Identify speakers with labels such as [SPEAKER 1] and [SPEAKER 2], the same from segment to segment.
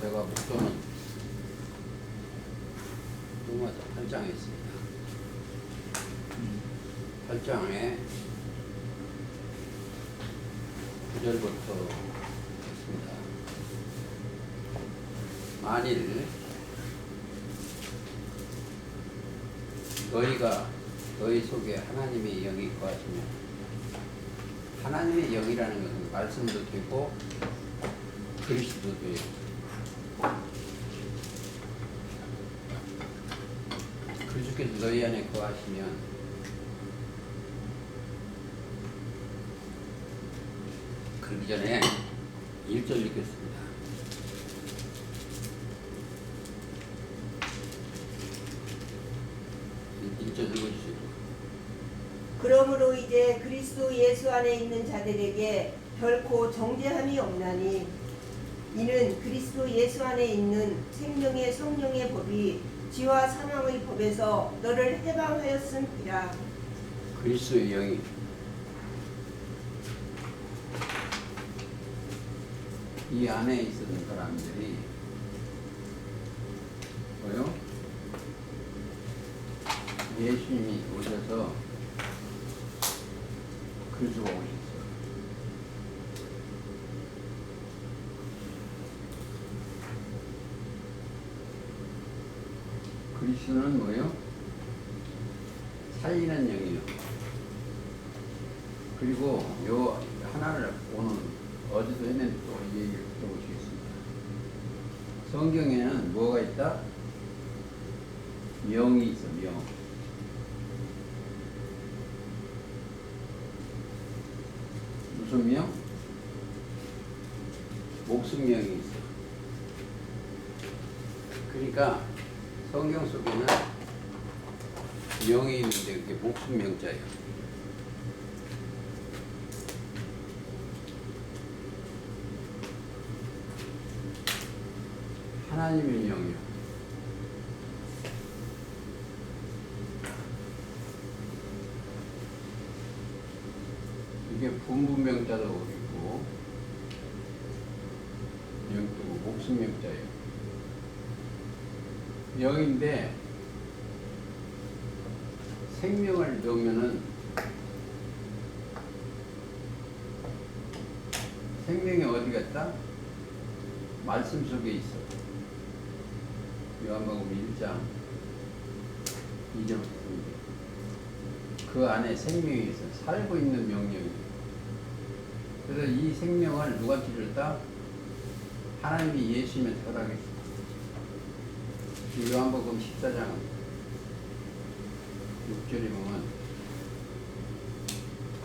[SPEAKER 1] 제가 목표는 로마서 8장에 있습니다. 8장에 9절부터 있습니다. 만일 너희 속에 하나님의 영이 거하시면, 하나님의 영이라는 것은 말씀도 되고 그리스도도 돼요. 그리스도께서 너희 안에 거하시면 그러기 전에 1절 읽겠습니다. 1절 읽어주세요.
[SPEAKER 2] 그러므로 이제 그리스도 예수 안에 있는 자들에게 결코 정죄함이 없나니 이는 그리스도 예수 안에 있는 생명의 성령의 법이 지와 사망의 법에서 너를 해방하였음이라.
[SPEAKER 1] 그리스도의 영이 이 안에 있었던 사람들이 뭐요? 예수님이 오셔서 그리스도가 오셨어요. 그리스도는 뭐요? 살리는 영이요. 그리고 요 하나를 오늘 어제도 했는데 또 이 얘기를 들어보시겠습니다. 성경에는 뭐가 있다? 명이 있어, 명. 무슨 명? 목숨명이 있어. 그러니까 성경 속에는 명이 있는데 그게 목숨명자예요. 하나님의 영이요. 이게 분부명자도 있고 영도 목숨명자예요. 영인데 생명을 넣으면은 생명이 어디 갔다? 말씀 속에 있어. 요한복음 1장 2절부터 그 안에 생명이 있어. 살고 있는 명령이. 그래서 이 생명을 누가 기르다? 하나님이 예수님에 허락했어. 요한복음 14장 6절에 보면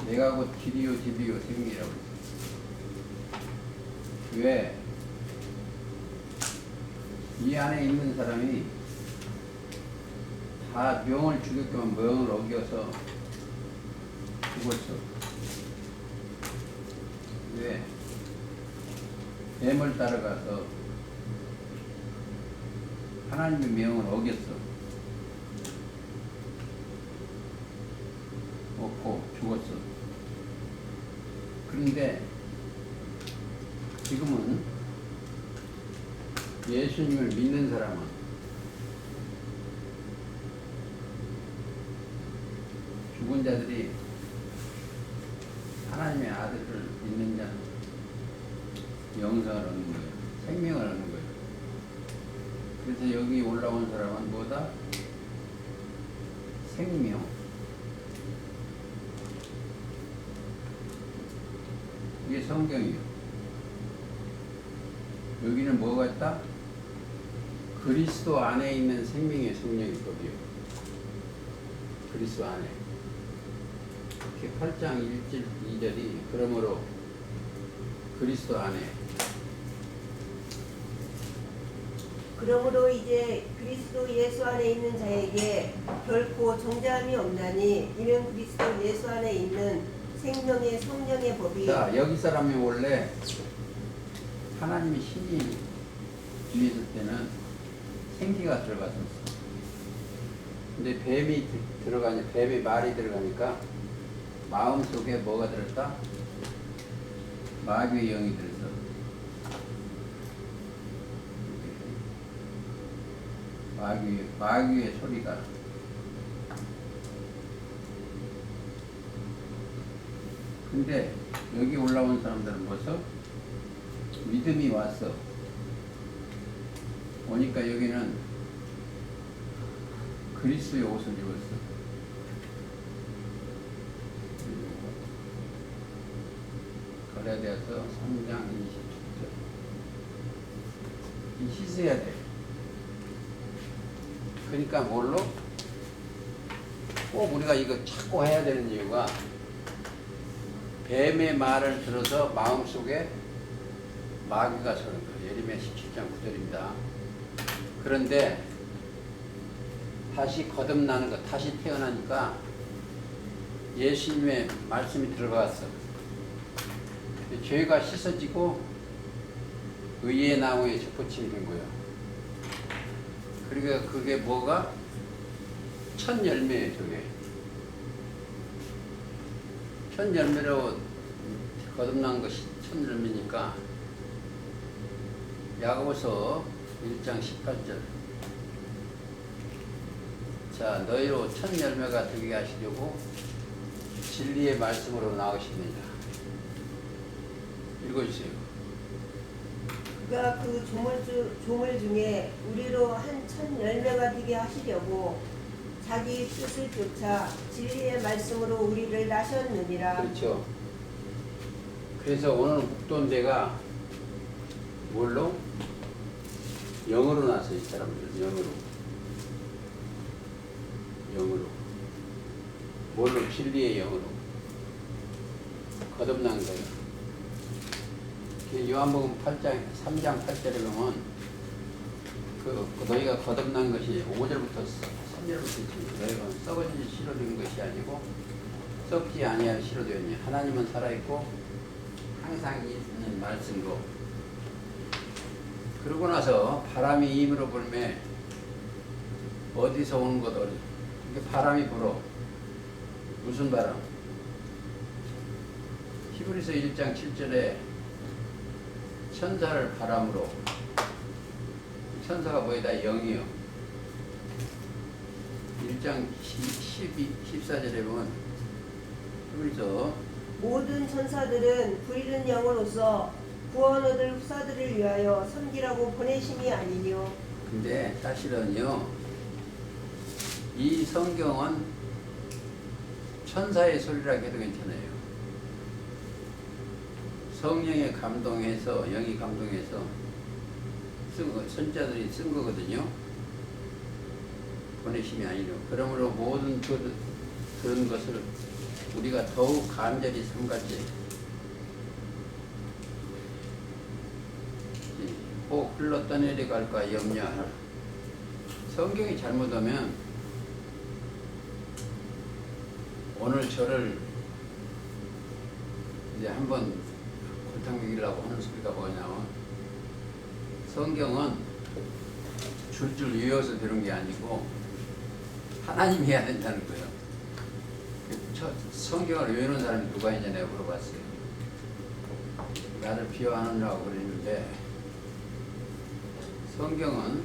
[SPEAKER 1] 내가 곧 길이요 진리요 생명이라고 했어. 왜? 이 안에 있는 사람이 다 명을 죽였기만 명을 어겨서 죽었어. 왜? 뱀을 따라가서 하나님의 명을 어겼어. 얻고 죽었어. 그런데 지금은 예수님을 믿는 사람은 죽은 자들이 하나님의 아들을 믿는 자는 영생을 얻는 거예요. 생명을 얻는 거예요. 그래서 여기 올라온 사람은 뭐다? 생명. 이게 성경이에요. 여기는 뭐가 있다? 그리스도 안에 있는 생명의 성령의 법이에요. 그리스도 안에. 이렇게 8장 1절 2절이 그러므로 그리스도 안에.
[SPEAKER 2] 그러므로 이제 그리스도 예수 안에 있는 자에게 결코 정죄함이 없나니 이는 그리스도 예수 안에 있는 생명의 성령의 법이.
[SPEAKER 1] 자, 여기 사람이 원래 하나님의 신이 뒤에 있을 때는 생기가 들어갔었어. 근데 뱀이 들어가니, 뱀의 말이 들어가니까 마음속에 뭐가 들었다? 마귀의 영이 들었어. 마귀의 소리가. 근데 여기 올라온 사람들은 벌써 믿음이 왔어. 오니까 여기는 그리스도의 옷을 입었어. 갈라디아서 3장 27절. 이 씻어야 돼. 그러니까 뭘로? 꼭 우리가 이거 찾고 해야 되는 이유가 뱀의 말을 들어서 마음속에 마귀가 서는 거예요. 예레미야 17장 9절입니다. 그런데 다시 거듭나는 것, 다시 태어나니까 예수님의 말씀이 들어갔어. 죄가 씻어지고 의의 나무에 접붙임이 된 거예요. 그러니까 그게 뭐가? 첫 열매예요, 저게. 첫 열매로 거듭난 것이 첫 열매니까 야고보서 1장 18절. 자, 너희로 첫 열매가 되게 하시려고 진리의 말씀으로 나오십니다. 읽어주세요.
[SPEAKER 2] 그가 그 조물 중에 우리로 한 첫 열매가 되게 하시려고 자기 뜻을 쫓아 진리의 말씀으로 우리를 나셨느니라.
[SPEAKER 1] 그렇죠. 그래서 오늘 묵돈대가 뭘로? 영으로 나서 이 사람들 영으로. 뭘로? 진리의 영으로 거듭난 거예요. 요한복음 3장 8절에 보면 그 너희가 거듭난 것이 5절부터 3절부터 있습니다. 너희가 썩어지지 실어된 것이 아니고 썩지 아니할 실어되었니. 하나님은 살아있고 항상 있는 말씀으로. 그러고 나서 바람이 임으로 불매 어디서 오는 것 어디. 이게 바람이 불어. 무슨 바람? 히브리서 1장 7절에 천사를 바람으로. 천사가 뭐야? 다 영이요. 1장 14절에 보면 히브리서
[SPEAKER 2] 모든 천사들은 부리는 영으로서 구원 얻을 후사들을 위하여 섬기라고 보내심이 아니뇨.
[SPEAKER 1] 근데 사실은요, 이 성경은 천사의 소리라 해도 괜찮아요. 성령의 감동해서, 영이 감동해서 선자들이 쓴 거거든요. 보내심이 아니죠. 그러므로 모든 그런 것을 우리가 더욱 간절히 삼가지. 혹 흘러 떠내려갈까 염려하라. 성경이 잘못하면 오늘 저를 이제 한번 골탕 먹이려고 하는 소리가 뭐냐면, 성경은 줄줄 외워서 되는 게 아니고 하나님이 해야 된다는 거예요. 성경을 외우는 사람이 누가 있냐 내가 물어봤어요. 나를 비하하느라고 그랬는데, 성경은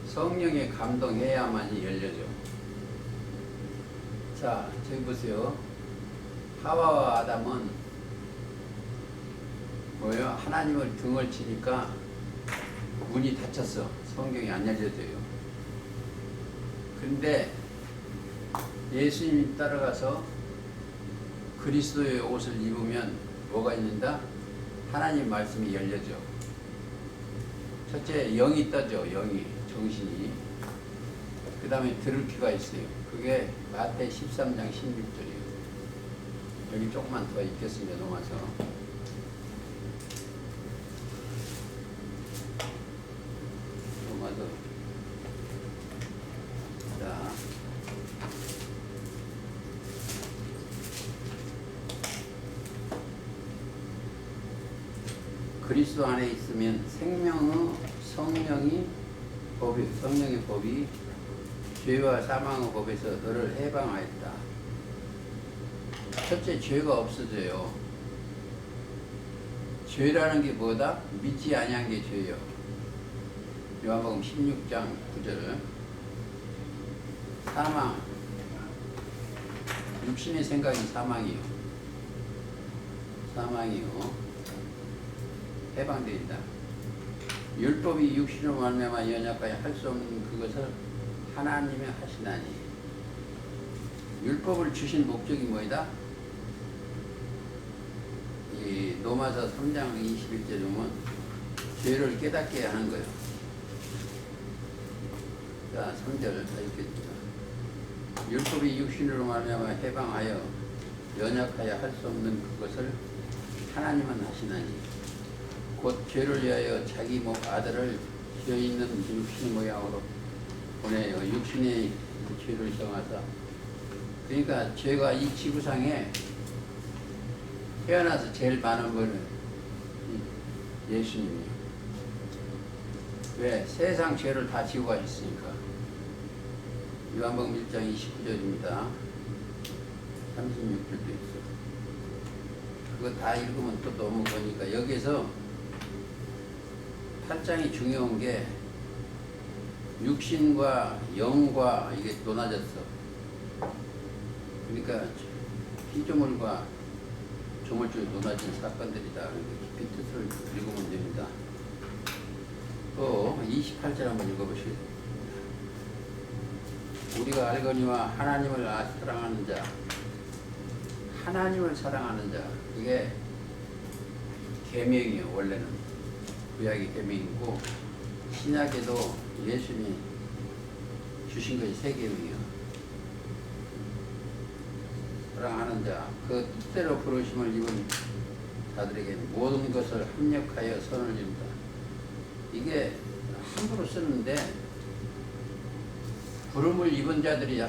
[SPEAKER 1] 성령에 감동해야만이 열려져. 자, 저기 보세요. 하와와 아담은 뭐예요? 하나님을 등을 치니까 문이 닫혔어. 성경이 안 열려져요. 근데 예수님이 따라가서 그리스도의 옷을 입으면 뭐가 있는다? 하나님 말씀이 열려져. 첫째, 영이 떠져. 영이, 정신이. 그 다음에 들을 귀가 있어요. 그게 마태 13장 16절이에요. 여기 조금만 더 읽겠습니다. 넘어서. 자, 그리스도 안에 있으면 생명의 성령의 법이 죄와 사망의 법에서 너를 해방하였다. 첫째, 죄가 없어져요. 죄라는 게 뭐다? 믿지 아니한 게 죄예요. 요한복음 16장 9절. 사망. 육신의 생각이 사망이요. 사망이요. 해방되었다. 율법이 육신으로 말미암아 연약하여 할 수 없는 그것을 하나님이 하시나니. 율법을 주신 목적이 뭐이다? 이 로마서 3장 21절 보면 죄를 깨닫게 하는 거예요. 자, 3절 다 읽겠습니다. 율법이 육신으로 말미암아 해방하여 연약하여 할 수 없는 그것을 하나님은 하시나니 곧 죄를 위하여 자기 목 아들을 죄 있는 육신의 모양으로 보내어 육신의 죄를 정하사. 그러니까 죄가 이 지구상에 태어나서 제일 많은 분은 예수님이에요. 왜? 세상 죄를 다 지고 가셨으니까. 요한복음 1장 29절입니다. 36절도 있어. 그거 다 읽으면 또 너무 거니까 여기에서 8장이 중요한 게 육신과 영과 이게 논하졌어. 그러니까 피조물과 조물주에 논하진 사건들이다. 깊이 뜻을 읽으면 됩니다. 또 28절 한번 읽어보시겠습니다. 우리가 알거니와 하나님을 사랑하는 자, 하나님을 사랑하는 자, 이게 계명이요. 원래는 구약의 계명이고 신약에도 예수님이 주신 것이 새 계명이요. 사랑하는 자, 그 뜻대로 부르심을 입은 자들에게 모든 것을 합력하여 선을 이룬다. 이게 함부로 쓰는데 부름을 입은 자들이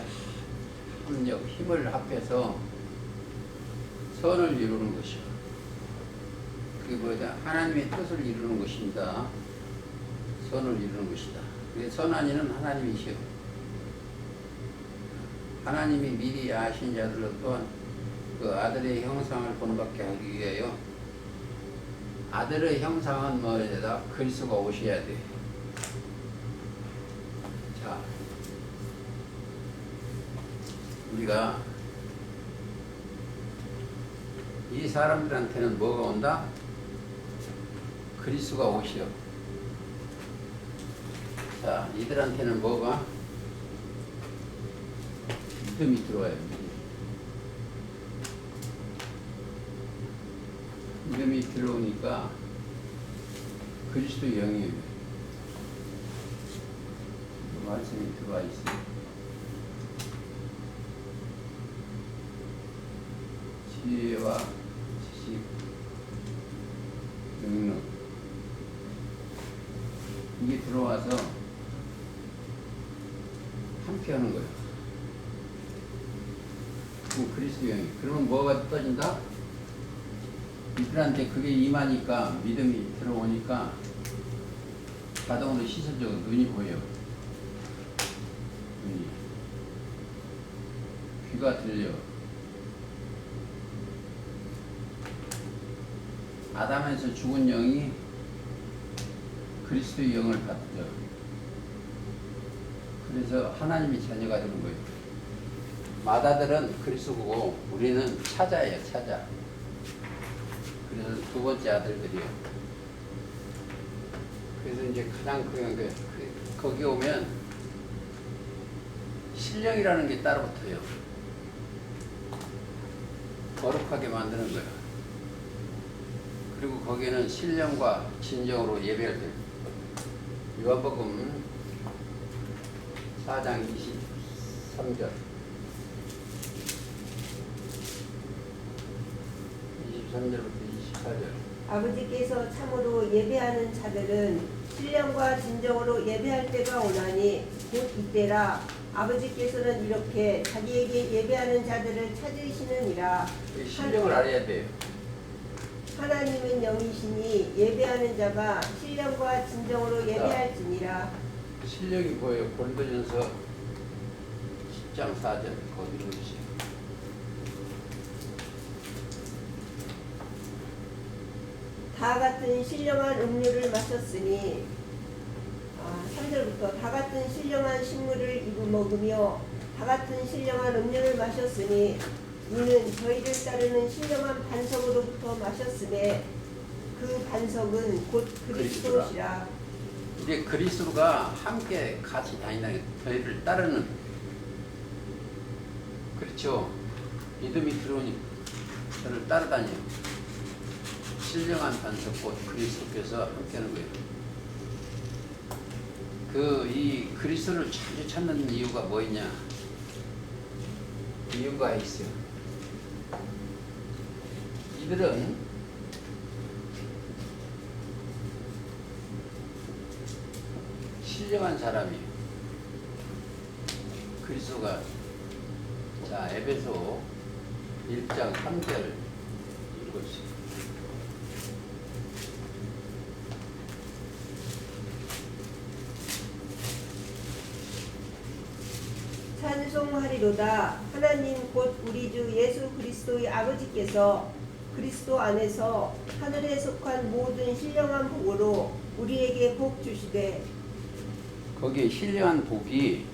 [SPEAKER 1] 합력, 힘을 합해서 선을 이루는 것이요. 그게 뭐냐? 하나님의 뜻을 이루는 것입니다. 선을 이루는 것이다. 선한이는 하나님이시요. 하나님이 미리 아신 자들로 또한 그 아들의 형상을 본받게 하기 위하여 아들의 형상은 뭐에다 그리스도가 오셔야 돼. 자, 우리가 이 사람들한테는 뭐가 온다? 그리스도가 오시오. 자, 이들한테는 뭐가? 믿음이 들어와요. 믿음이 들어오니까 그리스도 영이 말씀이 들어와 있어요. 지혜와 지식, 능력 이게 들어와서 함께 하는 거예요. 그럼 그리스도 영이. 그러면 뭐가 떠진다? 이들한테 그게 임하니까 믿음이 들어오니까 자동으로 시선적으로 눈이 보여. 눈이. 귀가 들려. 아담에서 죽은 영이 그리스도의 영을 받죠. 그래서 하나님의 자녀가 되는 거예요. 마다들은 그리스도고 우리는 차자예요. 차자. 그래서 두 번째 아들들이에요. 그래서 이제 가장 중요한 게 거기 오면 신령이라는 게 따로 붙어요. 거룩하게 만드는 거예요. 그리고 거기에는 신령과 진정으로 예배할 때 요한복음 4장 23절 23절부터 24절
[SPEAKER 2] 아버지께서 참으로 예배하는 자들은 신령과 진정으로 예배할 때가 오나니 곧 이때라. 아버지께서는 이렇게 자기에게 예배하는 자들을 찾으시느니라.
[SPEAKER 1] 신령을 알아야 돼요.
[SPEAKER 2] 하나님은 영이시니 예배하는 자가 신령과 진정으로 예배할지니라.
[SPEAKER 1] 신령이 뭐예요? 고린도전서 10장 4절 거기 읽으세요.
[SPEAKER 2] 다 같은 신령한 음료를 마셨으니 3절부터 다 같은 신령한 식물을 입어 먹으며 다 같은 신령한 음료를 마셨으니 이는 저희를 따르는 신령한 반석으로부터 마셨음에 그 반석은 곧 그리스도시라.
[SPEAKER 1] 이제 그리스도가 함께 같이 다니는 저희를 따르는, 그렇죠. 믿음이 들어오니 저를 따라다녀요. 신령한 반석 곧 그리스도께서 함께하는 거예요. 이 그리스도를 자주 찾는 이유가 뭐있냐? 이유가 있어요. 이들은 신령한 사람이에요. 그리스도가, 자, 에베소 1장 3절 읽어주세요.
[SPEAKER 2] 찬송하리로다. 하나님 곧 우리 주 예수 그리스도의 아버지께서 그리스도 안에서 하늘에 속한 모든 신령한 복으로 우리에게 복 주시되.
[SPEAKER 1] 거기에 신령한 복이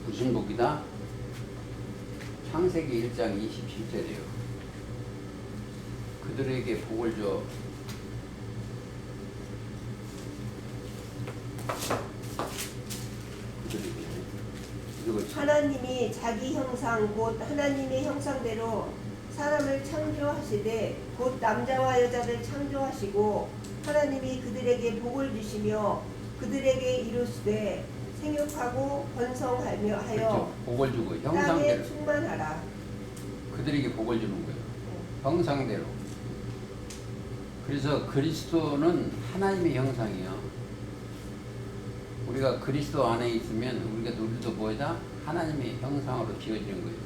[SPEAKER 1] 무슨 복이다? 창세기 1장 27절이에요. 그들에게 복을 줘.
[SPEAKER 2] 하나님이 자기 형상 곧 하나님의 형상대로 사람을 창조하시되 곧 남자와 여자를 창조하시고 하나님이 그들에게 복을 주시며 그들에게 이루시되 생육하고 번성하며 하여
[SPEAKER 1] 그렇죠. 복을 주고
[SPEAKER 2] 땅에
[SPEAKER 1] 형상대로
[SPEAKER 2] 충만하라.
[SPEAKER 1] 그들에게 복을 주는 거예요. 형상대로. 그래서 그리스도는 하나님의 형상이에요. 우리가 그리스도 안에 있으면 우리도 뭐다? 하나님의 형상으로 지어지는 거예요.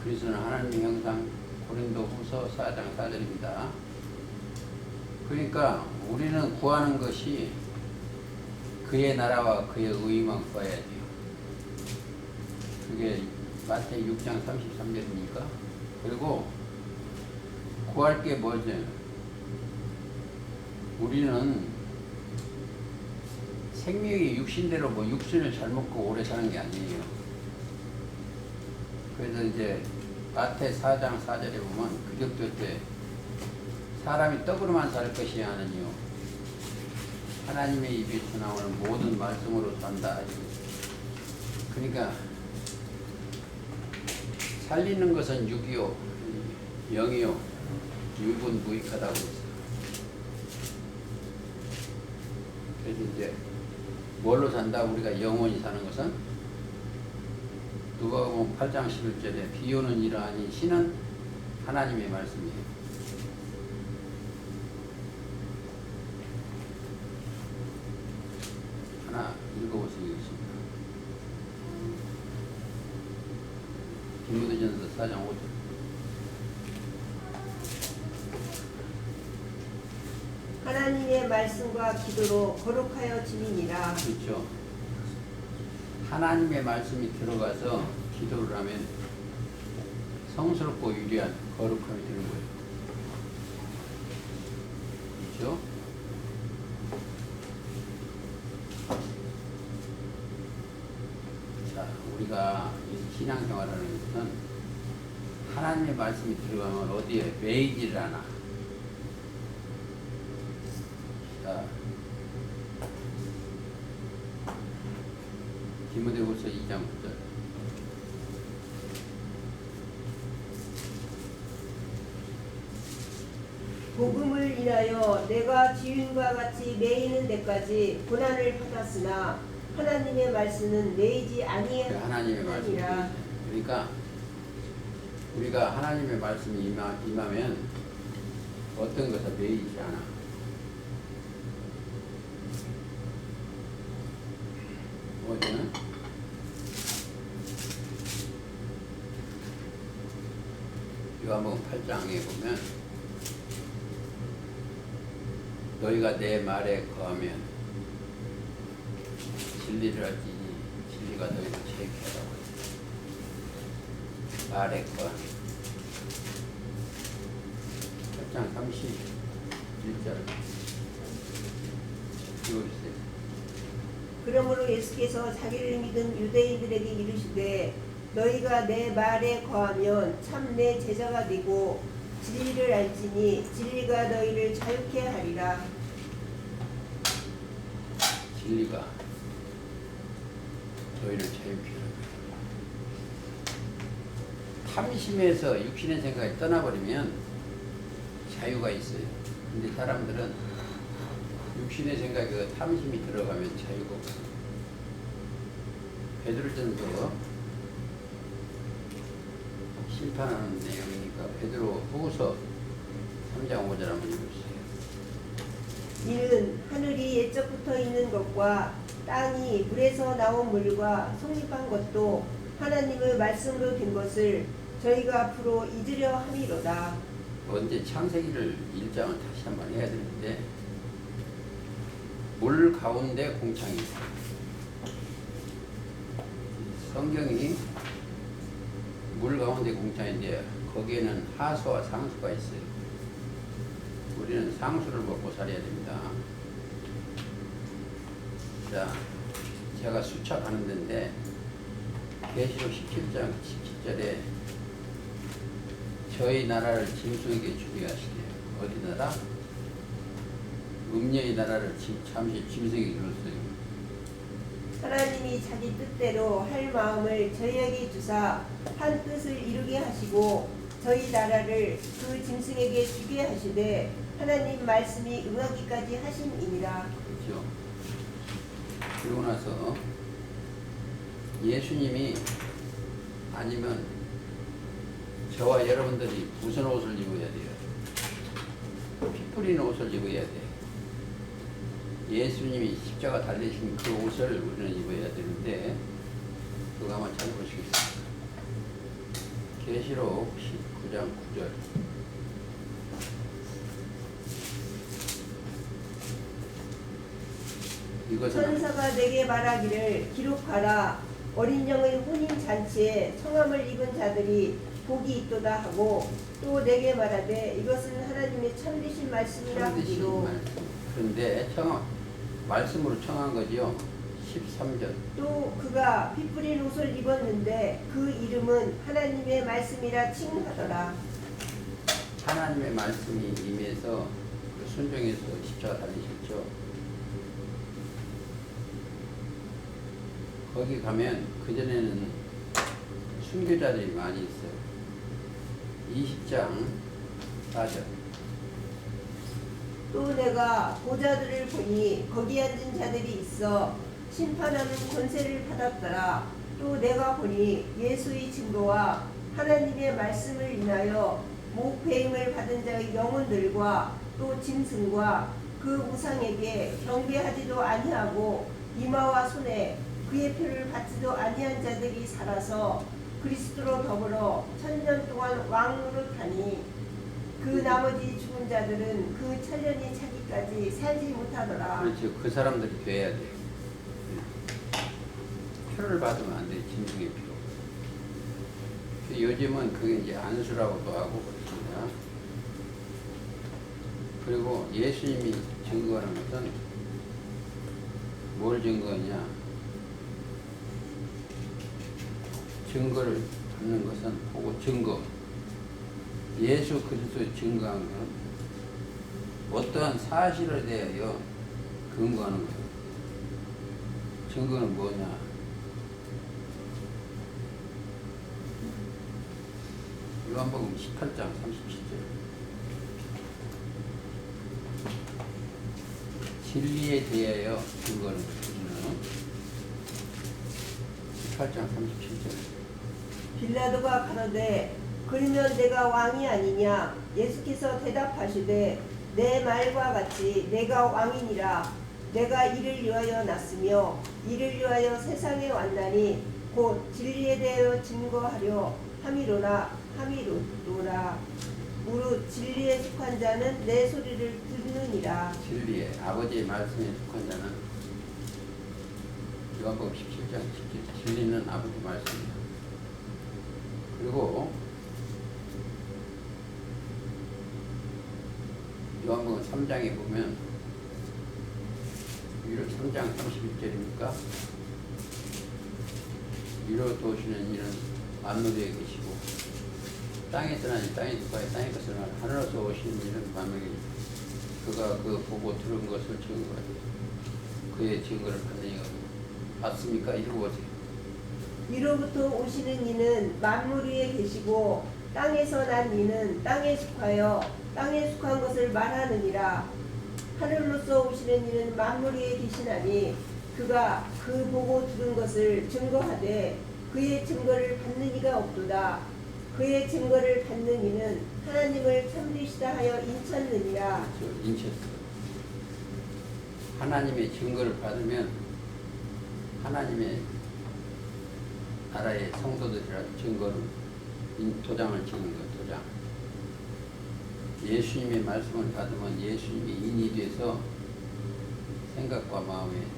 [SPEAKER 1] 그리스도는 하나님의 형상, 고린도후서 4장 4절입니다. 그러니까 우리는 구하는 것이 그의 나라와 그의 의만 구해야 돼요. 그게 마태복음 6장 33절이니까. 그리고 구할 게 뭐죠? 우리는 생명이 육신대로 뭐 육신을 잘 먹고 오래 사는 게 아니에요. 그래서 이제 마태 4장 4절에 보면 그격될 때 사람이 떡으로만 살 것이 아니요 하나님의 입에서 나오는 모든 말씀으로 산다. 그러니까 살리는 것은 육이요 영이요 육은 무익하다고 했어요. 그래서 이제 뭘로 산다? 우리가 영원히 사는 것은 누가복음 8장 11절에 비오는 이러하니 신은 하나님의 말씀이에요. 하나 읽어보시겠습니다. 디모데전서 4장 5절.
[SPEAKER 2] 하나님의 말씀과 기도로 거룩하여 지니니라.
[SPEAKER 1] 그렇죠. 하나님의 말씀이 들어가서 기도를 하면 성스럽고 유리한 거룩함이 되는 거예요. 그렇죠? 자, 우리가 이 신앙생활하는 것은 하나님의 말씀이 들어가면 어디에 매이지를 않아. 자, 디모데후서 2장 9절.
[SPEAKER 2] 복음을 인하여 내가 지윤과 같이 매이는 데까지 고난을 받았으나 하나님의 말씀은 매이지 아니하니라.
[SPEAKER 1] 하나님의 말씀이 그러니까 우리가 하나님의 말씀이 임하면 어떤 것을 매이지 않아. 뭐냐면 요한복음 8장에 보면 너희가 내 말에 거하면 진리를 알지니 진리가 너희를 자유케 하라고 했어요. 말에 거하면 8장 31절 읽어주세요.
[SPEAKER 2] 그러므로 예수께서 자기를 믿은 유대인들에게 이르시되 너희가 내 말에 거하면 참 내 제자가 되고 진리를 알지니 진리가 너희를 자유케 하리라.
[SPEAKER 1] 진리가 너희를 자유케 하라. 탐심에서 육신의 생각이 떠나버리면 자유가 있어요. 근데 사람들은 육신의 생각에 그 탐심이 들어가면 자유가 없어요. 베드로전서 심판하는 내용이니까 베드로 후서 3장 5절 한번 읽어주세요.
[SPEAKER 2] 이는 하늘이 옛적부터 있는 것과 땅이 물에서 나온 물과 성립한 것도 하나님의 말씀으로 된 것을 저희가 앞으로 잊으려 함이로다.
[SPEAKER 1] 언제 창세기를 1장을 다시 한번 해야 되는데 물 가운데 공창이 있어요. 성경이 물 가운데 공창인데 거기에는 하수와 상수가 있어요. 우리는 상수를 먹고 살아야 됩니다. 자, 제가 수착하는 데인데 계시록 17장 17절에 저희 나라를 짐승에게 주게 하시게요. 어디 나라? 음녀의 나라를 잠시 짐승에게 줬어요.
[SPEAKER 2] 하나님이 자기 뜻대로 할 마음을 저희에게 주사 한 뜻을 이루게 하시고 저희 나라를 그 짐승에게 주게 하시되 하나님 말씀이 응하기까지 하심이니라.
[SPEAKER 1] 그렇죠. 그리고 나서 예수님이 아니면 저와 여러분들이 무슨 옷을 입어야 돼요? 피 뿌리는 옷을 입어야 돼. 예수님이 십자가 달리신 그 옷을 우리는 입어야 되는데 그거 한번 잘 보시겠습니다. 계시록 19장 9절.
[SPEAKER 2] 천사가 내게 말하기를 기록하라. 어린 영의 혼인 잔치에 성함을 입은 자들이 복이 있도다 하고 또 내게 말하되 이것은 하나님의 참되신 말씀이라 하기로.
[SPEAKER 1] 그런데 말씀으로 청한 거지요. 13절.
[SPEAKER 2] 또 그가 피 뿌린 옷을 입었는데 그 이름은 하나님의 말씀이라 칭하더라.
[SPEAKER 1] 하나님의 말씀이 임해서 그 순종해서 십자가 달리셨죠. 거기 가면 그전에는 순교자들이 많이 있어요. 20장 4절.
[SPEAKER 2] 또 내가 보좌들을 보니 거기 앉은 자들이 있어 심판하는 권세를 받았더라. 또 내가 보니 예수의 증거와 하나님의 말씀을 인하여 목배임을 받은 자의 영혼들과 또 짐승과 그 우상에게 경배하지도 아니하고 이마와 손에 그의 표를 받지도 아니한 자들이 살아서 그리스도로 더불어 1000년 동안 왕노릇하니 그 나머지 죽은 자들은 그 천년이 차기까지 살지 못하더라.
[SPEAKER 1] 그렇죠. 그 사람들이 돼야 돼요. 표를 받으면 안 돼. 짐승의 표. 요즘은 그게 이제 안수라고도 하고 그렇습니다. 그리고 예수님이 증거하는 것은 뭘 증거하냐? 증거를 받는 것은 보고 증거. 예수 그리스도의 증거한 것은 어떠한 사실에 대하여 근거하는 거예요. 증거는 뭐냐? 요한복음 18장 37절. 진리에 대하여 증거하는 것이죠. 18장 37절.
[SPEAKER 2] 빌라도가 가로되 그러면 내가 왕이 아니냐? 예수께서 대답하시되 내 말과 같이 내가 왕이니라. 내가 이를 위하여 났으며 이를 위하여 세상에 왔나니 곧 진리에 대하여 증거하려 함이로라. 무릇 진리에 속한 자는 내 소리를 듣느니라.
[SPEAKER 1] 진리에 아버지의 말씀에 속한 자는 요한복음 17장 17절. 진리는 아버지 말씀입니다. 그리고 요한복음 3장에 보면 3장 31절입니까? 위로 도시는 이는 만물에 계시고 땅에 떠나니 땅에 속하여 땅에 것을 하늘에서 오시는 이는 만물에 그가 그 보고 들은 것을 증거하니 그의 증거를 받는 이가 맞습니까? 읽어보세요.
[SPEAKER 2] 위로부터 오시는 이는 만물 위에 계시고 땅에서 난 이는 땅에 속하여 땅에 속한 것을 말하느니라. 하늘로서 오시는 이는 만물 위에 계시나니 그가 그 보고 들은 것을 증거하되 그의 증거를 받는 이가 없도다. 그의 증거를 받는 이는 하나님을 참되시다 하여 인쳤느니라.
[SPEAKER 1] 인쳤어. 하나님의 증거를 받으면 하나님의 나라의 성도들이라 증거를 도장을 찍는 것, 도장. 예수님의 말씀을 받으면 예수님이 인이 돼서 생각과 마음에 있죠.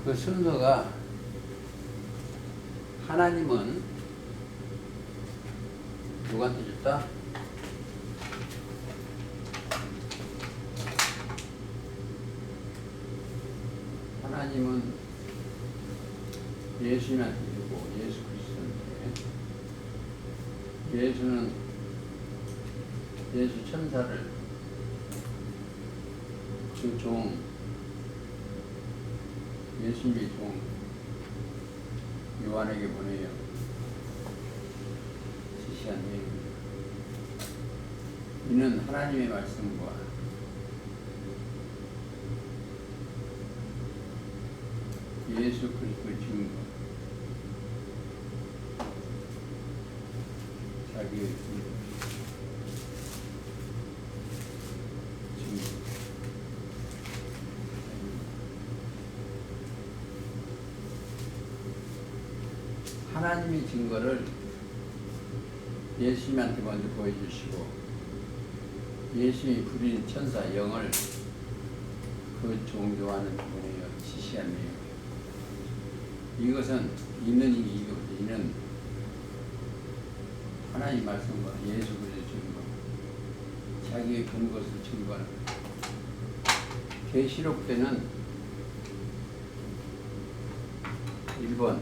[SPEAKER 1] 그 순서가 하나님은 누구한테 줬다? 하나님은 예수님한테 주고 예수 그리스도인데 예수는 예수 천사를 그 종 예수님의 종 요한에게 보내요. 지시한 내용입니다. 이는 하나님의 말씀과 예수 그리스도의 증거, 자기의 증거. 하나님의 증거를 예수님한테 먼저 보여주시고 예수님이 부린 천사 영을 그 종교하는 분에게 지시한 내용이에요. 이것은 있는 이기 이거거든요. 이는 하나님 말씀과 예수 그리스도의 증거, 자기의 본 것을 증거하는 거예요. 계시록 때는 1번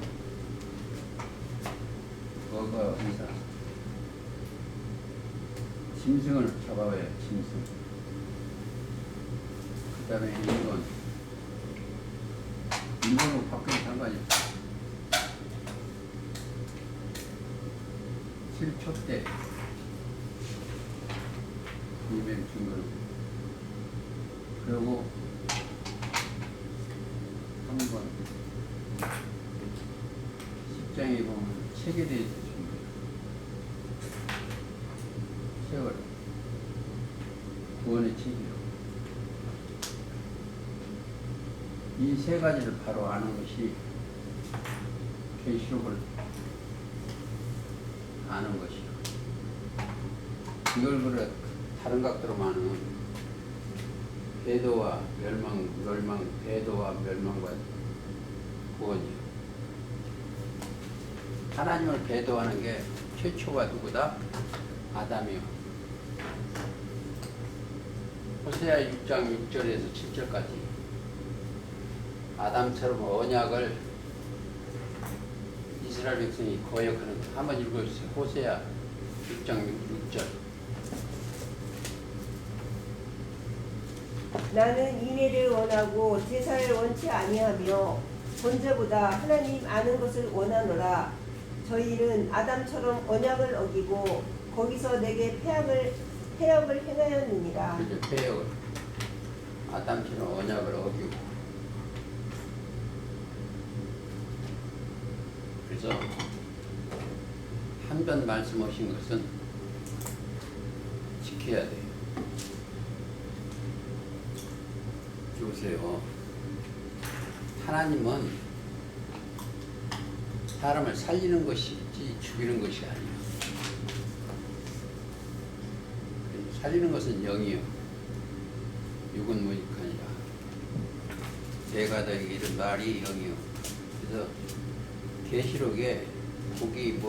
[SPEAKER 1] 뭐가 의사 짐승을 잡아와요. 짐승. 그 다음에 1번 1번으로 바뀌는 상관이 없어요. 7초 때 이면 증거를 그리고 3번 10장에 보면 책에 대해서 증거해요. 세월 구원의 책이요. 이 세 가지를 바로 아는 것이 계시록을 아는 것이요. 이걸 그래 다른 각도로만은 배도와 멸망, 배도와 멸망과 구원이요. 하나님을 배도하는 게 최초가 누구다? 아담이요. 호세아 6장 6절에서 7절까지 아담처럼 언약을 이스라엘 백성이 거역하는 거 한번 읽어주세요. 호세아 6장 6절.
[SPEAKER 2] 나는 인애를 원하고 제사를 원치 아니하며 번제보다 하나님 아는 것을 원하노라. 저희는 아담처럼 언약을 어기고 거기서 내게 폐역을 행하였느니라.
[SPEAKER 1] 그죠? 폐역을 아담처럼 언약을 어기고. 그래서 한 번 말씀하신 것은 지켜야 돼요. 보세요. 하나님은 사람을 살리는 것이지 죽이는 것이 아니에요. 살리는 것은 영이요. 육은 무익하니라. 내가 너에게 이른 말이 영이요. 그래서 계시록에 복이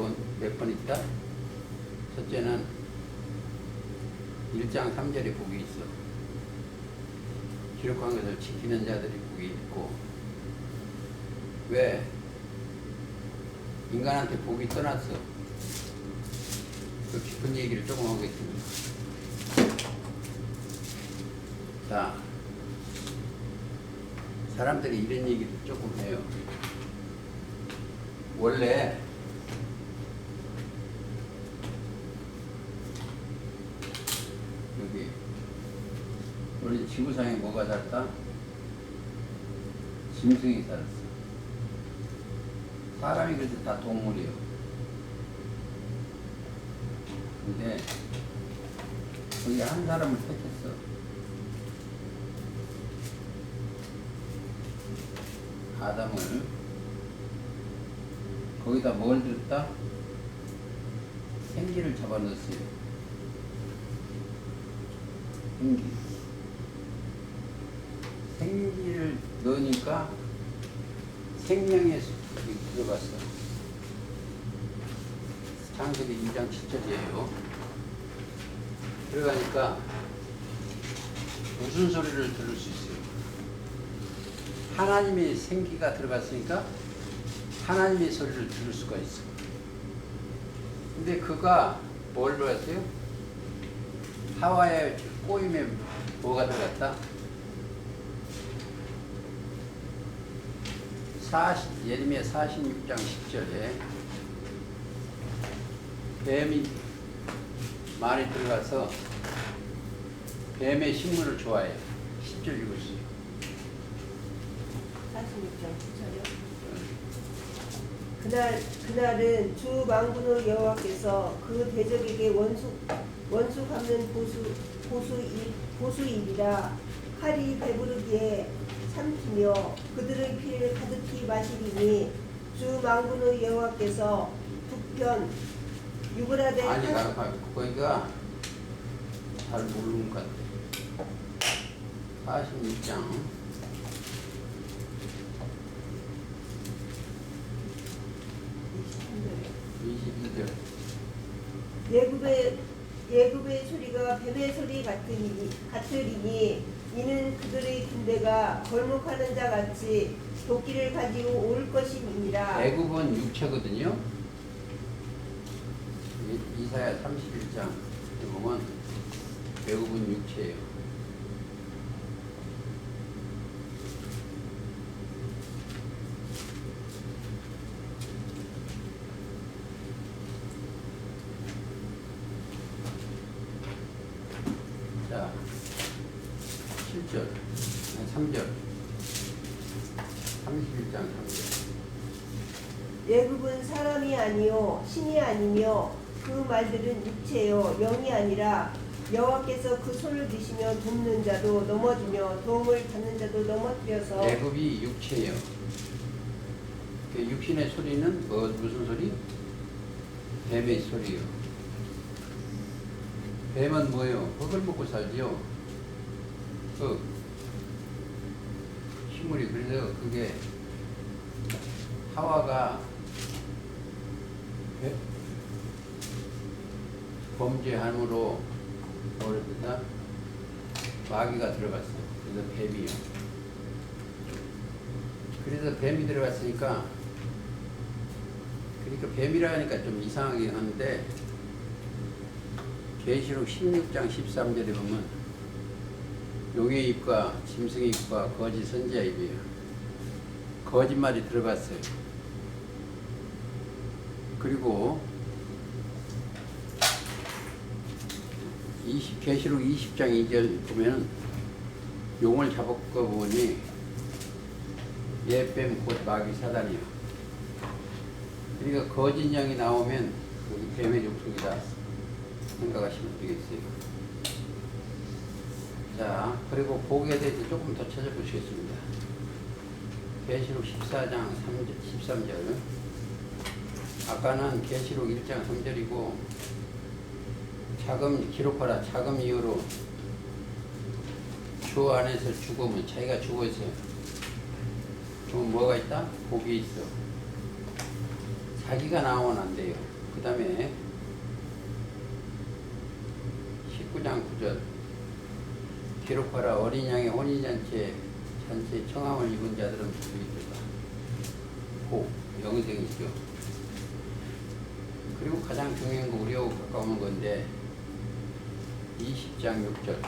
[SPEAKER 1] 몇 번 있다? 첫째는 1장 3절에 복이 있어. 기록한 것을 지키는 자들이 복이 있고, 왜? 인간한테 복이 떠났어. 그 깊은 얘기를 조금 하겠습니다. 자, 사람들이 이런 얘기를 조금 해요. 원래 여기 우리 지구상에 뭐가 살았다? 짐승이 살았어. 사람이 그래서 다 동물이에요. 근데 거기 한 사람을 택했어. 아담을. 거기다 뭘 줬다? 생기를 잡아넣었어요. 생기. 생기를 넣으니까 생명의 숲이 들어갔어. 창세기 2장 7절이에요. 들어가니까 무슨 소리를 들을 수 있어요? 하나님의 생기가 들어갔으니까 하나님의 소리를 들을 수가 있어. 근데 그가 뭘 들어갔어요? 하와의 꼬임에 뭐가 들어갔다? 예레미야 46장 10절에 뱀이 많이 들어가서 뱀의 식물을 좋아해요. 10절 읽으세요.
[SPEAKER 2] 46장 10절이요? 그날은 주 만군의 여호와께서 그 대적에게 원수 갚는 보수일이라. 칼이 배부르기에 삼키며 그들의 피를 가득히 마시리니 주 만군의 여호와께서 북편 유브라데
[SPEAKER 1] 아니 거기가 잘 모르는 것 같아. 46장 22절.
[SPEAKER 2] 예굽의 소리가 뱀의 소리 같으리니 이는 그들의 군대가 걸목하는 자 같이 도끼를 가지고 올 것임이니라.
[SPEAKER 1] 애굽은 육체거든요. 이사야 31장 보면 애굽은 육체예요. 자, 7절, 3절, 31장 3절.
[SPEAKER 2] 예굽은 사람이 아니요 신이 아니며 그 말들은 육체요 영이 아니라 여호와께서 그 손을 드시며 돕는 자도 넘어지며 도움을 받는 자도 넘어뜨려서.
[SPEAKER 1] 애굽이 육체예요. 그 육신의 소리는 무슨 소리? 뱀의 소리요. 뱀은 뭐예요? 흙을 먹고 살지요. 흙. 식물이. 그래서 그게 하와가 범죄함으로 뭐를 듣다? 마귀가 들어갔어요. 그래서 뱀이요. 그래서 뱀이 들어갔으니까, 그러니까 뱀이라 하니까 좀 이상하긴 한데, 계시록 16장 13절에 보면 용의 입과 짐승의 입과 거짓 선지자의 입이에요. 거짓말이 들어갔어요. 그리고 계시록 20장 2절 보면 용을 잡고 보니 옛뱀 곧 마귀 사단이요. 그러니까 거짓 양이 나오면 그 뱀의 족속이다 생각하시면 되겠어요. 자, 그리고 복에 대해서 조금 더 찾아보시겠습니다. 계시록 14장 13절. 아까는 계시록 1장 3절이고, 자금 기록하라. 자금 이후로 주 안에서 죽으면 자기가 죽어있어요. 그럼 뭐가 있다? 복이 있어. 자기가 나오면 안 돼요. 그 다음에 19장 9절. 기록하라. 어린 양의 혼인잔치에 청함을 입은 자들은 복이 있도다. 복, 영생이죠. 그리고 가장 중요한 거 우리하고 가까운 건데 20장 6절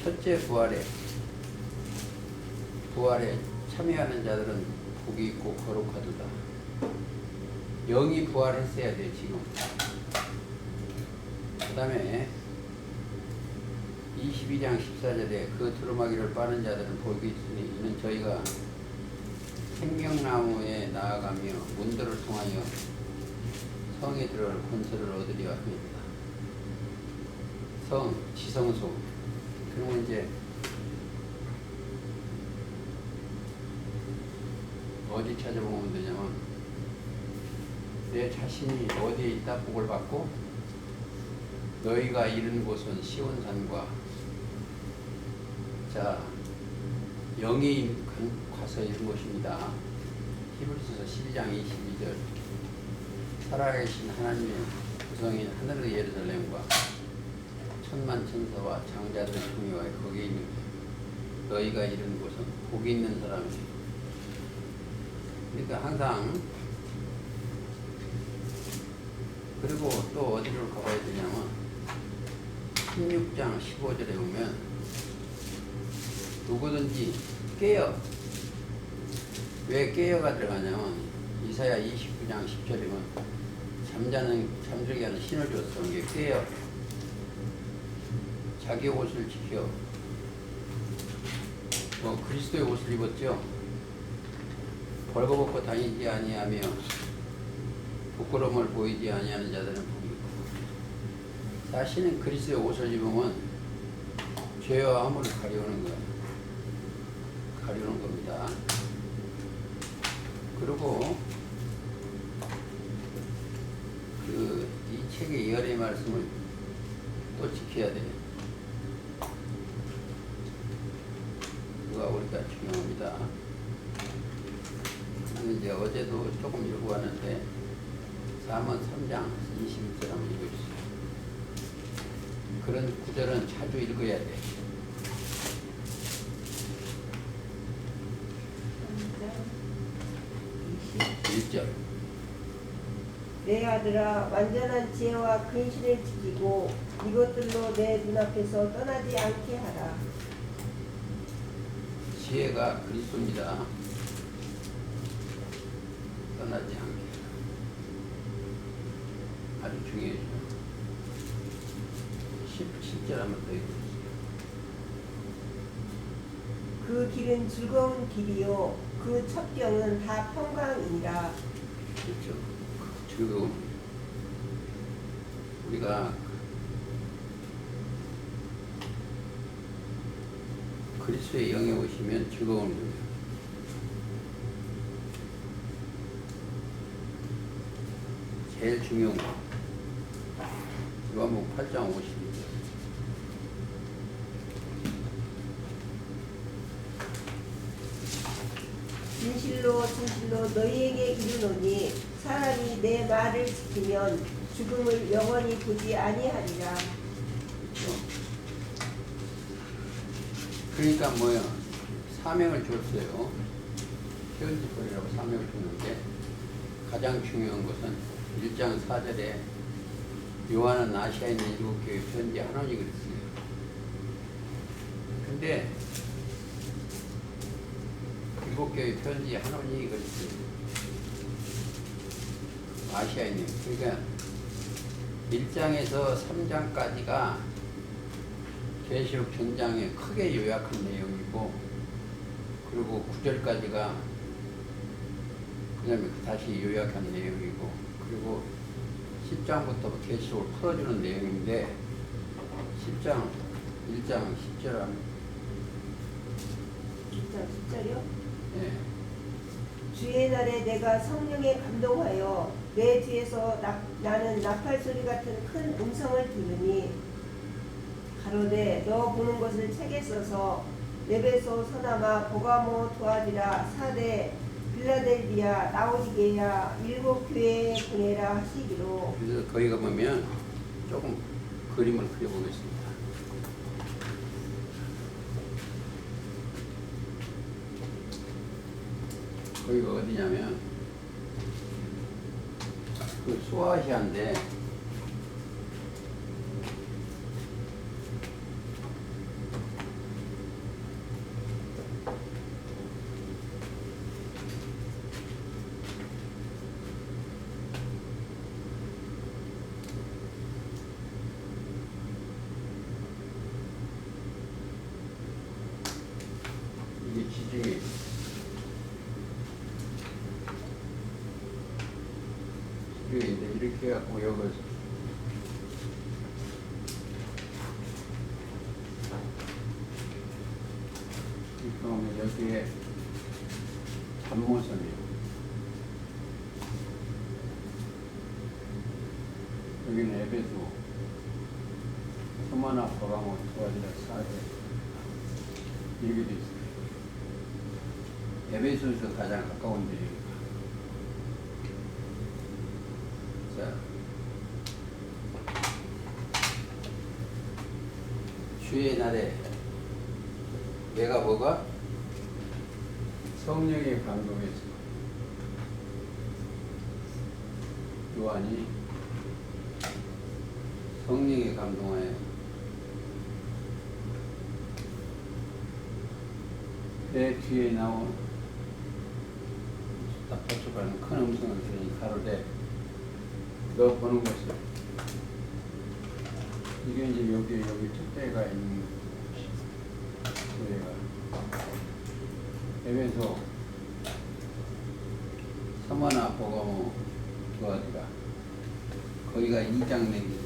[SPEAKER 1] 첫째 부활에 참여하는 자들은 복이 있고 거룩하도다. 영이 부활했어야 돼 지금. 그 다음에 22장 14절에 그 두루마기를 빠는 자들은 복이 있으니 이는 저희가 생명나무에 나아가며 문들을 통하여 성에 들어갈 권세를 얻으려 합니다. 성, 지성소. 그러면 이제 어디 찾아보면 되냐면 내 자신이 어디에 있다 복을 받고 너희가 이른 곳은 시온산과 자 영이 가서 이른 곳입니다. 히브리서서 12장 22절 살아계신 하나님의 구성인 하늘의 예루살렘과 천만 천사와 장자들의 총회와 거기에 있는 너희가 이른 곳은 복이 있는 사람이에요. 그러니까 항상 그리고 또 어디로 가봐야 되냐면 16장 15절에 보면 누구든지 깨어 왜 깨어가 들어가냐면 이사야 29장 10절에 보면 잠들게 하는 신을 줬어. 이게 깨어 자기 옷을 지켜 그리스도의 옷을 입었죠. 벌거벗고 다니지 아니하며 부끄러움을 보이지 아니하는 자들은 복이 있고 자신은 그리스도의 옷을 입으면 죄와 허물을 가리우는 거예요. 가리우는 겁니다. 그리고 이 책의 열의 말씀을 또 지켜야 돼요. 그가 우리가 중요합니다. 저는 이제 어제도 조금 읽고 왔는데 4번 3장 21절 한번 읽어주세요. 그런 구절은 자주 읽어야 돼. 1절
[SPEAKER 2] 내 아들아 완전한 지혜와 근신을 지키고 이것들로 내 눈앞에서 떠나지 않게 하라.
[SPEAKER 1] 지혜가 그리스도입니다. 떠나지 않게 하라. 아주 중요해요. 10절 한번 더 읽어주세요.
[SPEAKER 2] 그 길은 즐거운 길이요 그 첩경은 다 평강이니라.
[SPEAKER 1] 그렇죠. 즐거움. 우리가 그리스도의 영에 오시면 즐거운 거예요. 제일 중요한 거. 요한복음 8장 52절.
[SPEAKER 2] 진실로 너희에게 이르노니 사람이 내 말을 지키면 죽음을 영원히 보지 아니하리라.
[SPEAKER 1] 그렇죠. 그러니까 뭐야? 사명을 줬어요. 편지벌이라고 사명을 줬는데 가장 중요한 것은 1장 4절에 요한은 아시아에 있는 7교회 편지하노니 그랬어요. 근데 7교회 편지하노니 그랬어요. 아시아에 있는. 그러니까 1장에서 3장까지가 계시록 전장에 크게 요약한 내용이고 그리고 9절까지가 그 다음에 다시 요약한 내용이고 그리고 10장부터 계시록을 풀어주는 내용인데 1장 10절 하면
[SPEAKER 2] 10절이요?
[SPEAKER 1] 예.
[SPEAKER 2] 주의 날에 내가 성령에 감동하여 내 뒤에서 나는 나팔 소리 같은 큰 음성을 들으니 가로되 너 보는 것을 책에 써서 에베소, 서나마, 보가모, 도아디라, 사대, 빌라델비아, 라오디게야 7 교회에 보내라 하시기로.
[SPEAKER 1] 그래서 거기 가보면 조금 그림을 그려보겠습니다. 거기가 어디냐면 그 소아시아인데 이게 지중해 지중해인데 이렇게 해갖고 여기 이렇게 하면 여기에 잠모선이에요. 여기는 에베소 소마나 버가모 도와지라 사대 이렇게 돼 있어요. 에베소에서 가장 가까운 데입니다. 자, 주의 날에 내가 뭐가? 성령의 감동에서 요한이 성령의 감동하여 내 뒤에 나온 답답하는 큰 음성을 들으니 가로되 너 보는 것이 이게 이제 여기 첫대가 있는 교회가 에베소 서머나 보가모 두아디라 거기가 2장 내기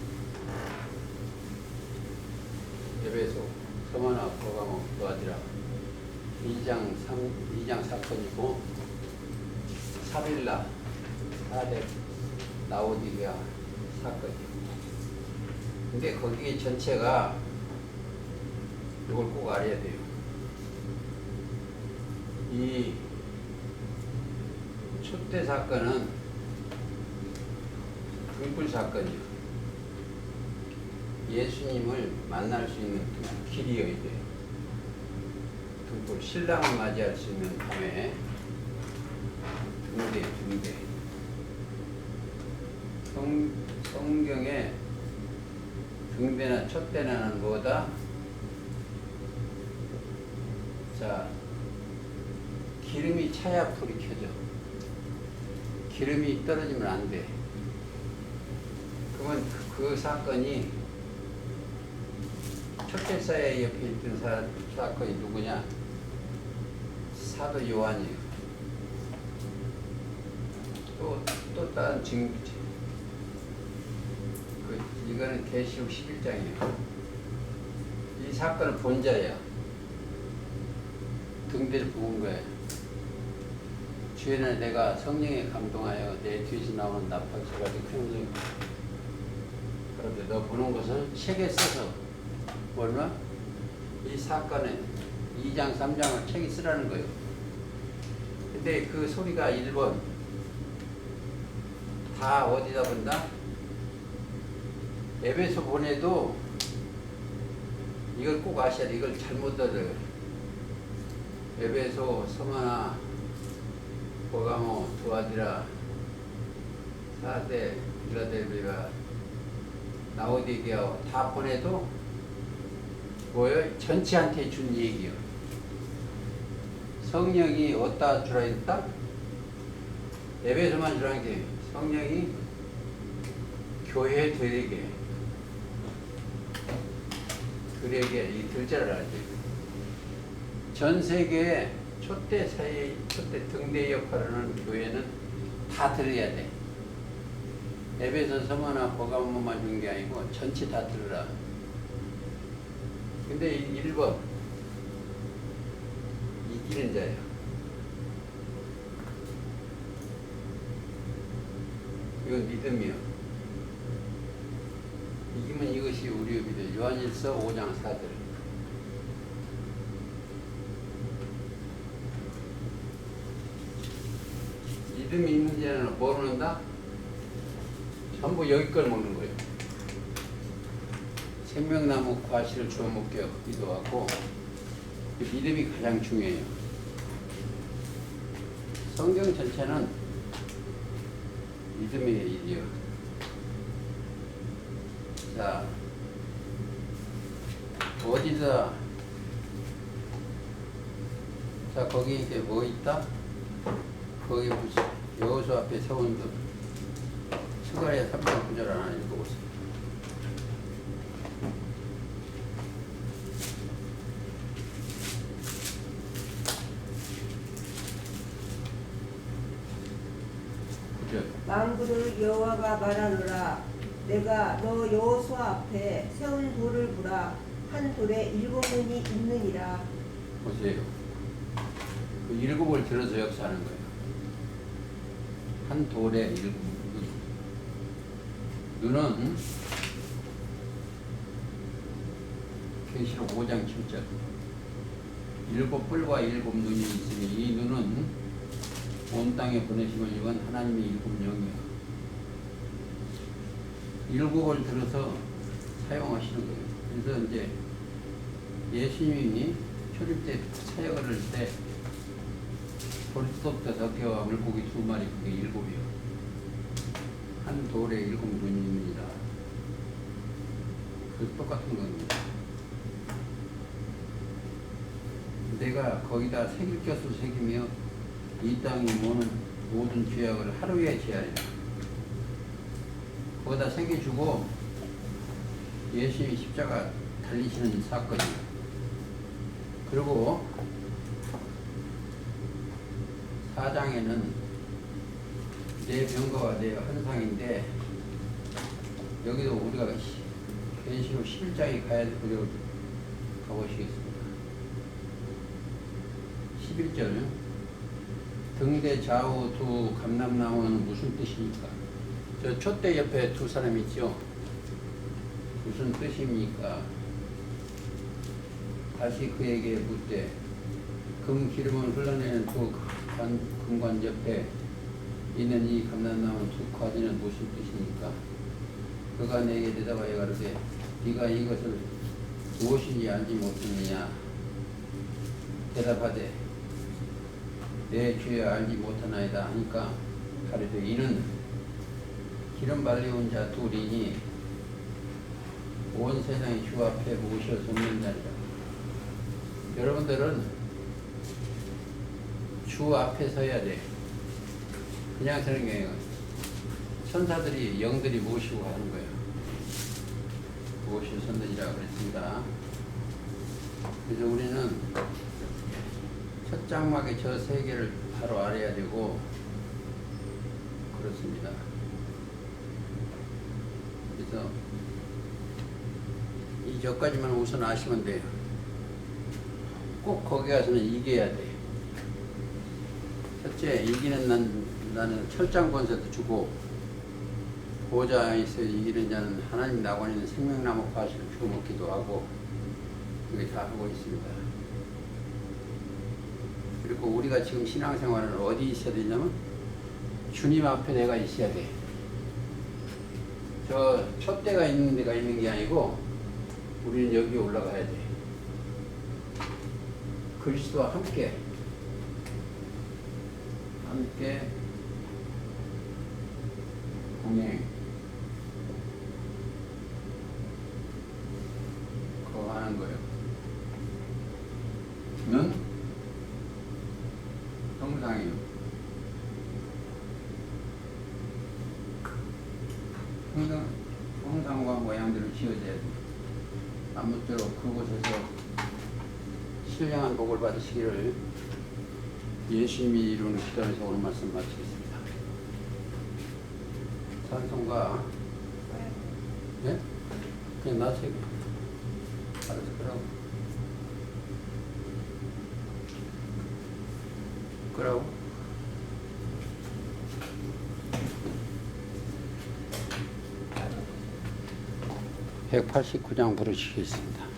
[SPEAKER 1] 에베소 서머나 보가모 두아디라 2장 사건이고 사빌라 사대 라오디게아 사건이에요. 근데 거기 전체가 이걸 꼭 알아야 돼요. 이 초대 사건은 등불 사건이에요. 예수님을 만날 수 있는 길이어야 돼요. 등불, 신랑을 맞이할 수 있는 밤에 등대. 성경에 등대나 촛대나는 뭐다? 자, 기름이 차야 불이 켜져. 기름이 떨어지면 안 돼. 그러면 그 사건이 촛대사의 옆에 있던 사건이 누구냐? 사도 요한이에요. 또 다른 증거지. 이거는 계시록 11장이에요. 이 사건을 본 자야. 등대를 본 거야. 주에는 내가 성령에 감동하여 내 뒤에서 나오는 나팔소가 큰 그런데 너 보는 것을 책에 써서 얼마? 이 사건에 2장 3장을 책에 쓰라는 거예요. 근데 그 소리가 1번 다 어디다 본다? 에베소 보내도 이걸 꼭 아셔야 돼. 이걸 잘못 들어요. 에베소, 서마나, 보가모, 두아디라, 사대, 빌라델비아, 라오디게아 다 보내도 뭐예요? 전체한테 준 얘기요. 성령이 어디다 주라 했다? 에베소만 주라는 게 성령이 교회 들에게 이 들자를 알아야 돼요. 전 세계에 촛대 등대 역할을 하는 교회는 다 들어야 돼. 에베소, 서머나, 보가모만 준 게 아니고 전체 다 들으라. 근데 1번 이기는 자예요. 이건 믿음이요. 이기면 이것이 우리의 믿음. 요한일서 5장 4절. 믿음이 있는 자는 뭐 먹는다? 전부 여기 걸 먹는 거예요. 생명나무 과실을 주워 먹게 기도하고 믿음이 가장 중요해요. 성경 전체는 믿음의 일이요. 자, 어디다, 자, 거기 이게 뭐 있다? 거기 무슨 여호수 앞에 세운 그 스가랴 3장 9절 하나 읽어보세요.
[SPEAKER 2] 만군의 여호와가 말하노라. 내가 너 여호수아 앞에 세운 돌을 보라. 한 돌에 7문이 있느니라.
[SPEAKER 1] 보세요. 그 7을 들어서 역사하는 거예요. 한 돌에 7문. 눈은 계시록 5장 7절. 7뿔과 7눈이 있으니 이 눈은 온 땅에 보내심을 입은 하나님의 7영이요. 7을 들어서 사용하시는 거예요. 그래서 이제 예수님이 초림 때 사역을 할 때 벌써부터 덕개와 물고기 2마리, 그게 7이요. 한 돌에 7눈입니다. 그 똑같은 겁니다. 내가 거기다 새길 것을 새기며 이 땅에 모는 모든 죄악을 하루에 제하리라. 거기다 새겨주고 예수님이 십자가 달리시는 사건이에요. 그리고 4장에는 내 병거와 내 환상인데, 여기도 우리가 계시록 11장에 가야 될 거리로 가보시겠습니다. 11절. 등대 좌우 두 감람나무는 무슨 뜻입니까? 저 촛대 옆에 두 사람 있죠? 무슨 뜻입니까? 다시 그에게 묻되 금 기름을 흘러내는 두 금관 옆에 있는 이 감람나무 두 가지는 무슨 뜻입니까? 그가 내게 대답하여 가로되 네가 이것을 무엇인지 알지 못하느냐? 대답하되 내 죄 알지 못하나이다 하니까 가로되 이는 기름 발려온 자 둘이니 온 세상의 주 앞에 모셔 섰는 자리라. 여러분들은 주 앞에 서야 돼. 그냥 서는 게 아니라 천사들이 영들이 모시고 하는 거예요. 모시고 선들이라고 그랬습니다. 그래서 우리는 첫 장막의 저 세 개를 바로 알아야 되고 그렇습니다. 그래서 이 저까지만 우선 아시면 돼요. 꼭 거기 가서는 이겨야 돼. 첫째, 이기는 나는 철장 권세도 주고 보좌에서 이기는 자는 하나님 낙원에 있는 생명나무 과실을 주워 먹기도 하고, 이게 다 하고 있습니다. 그리고 우리가 지금 신앙생활은 어디 있어야 되냐면 주님 앞에 내가 있어야 돼. 저 촛대가 있는 데가 있는 게 아니고 우리는 여기 올라가야 돼. 그리스도와 함께 동행 그거 하는 거예요. 는 형상이요. 형상과 모양들을 지어줘야 돼. 아무쪼록 그곳에서 신령한 복을 받으시기를 예수님이 이루는 기도에서 오늘 말씀 마치겠습니다. 찬송가, 네? 그냥 놔세요. 알아서 그러고 189장 부르시겠습니다.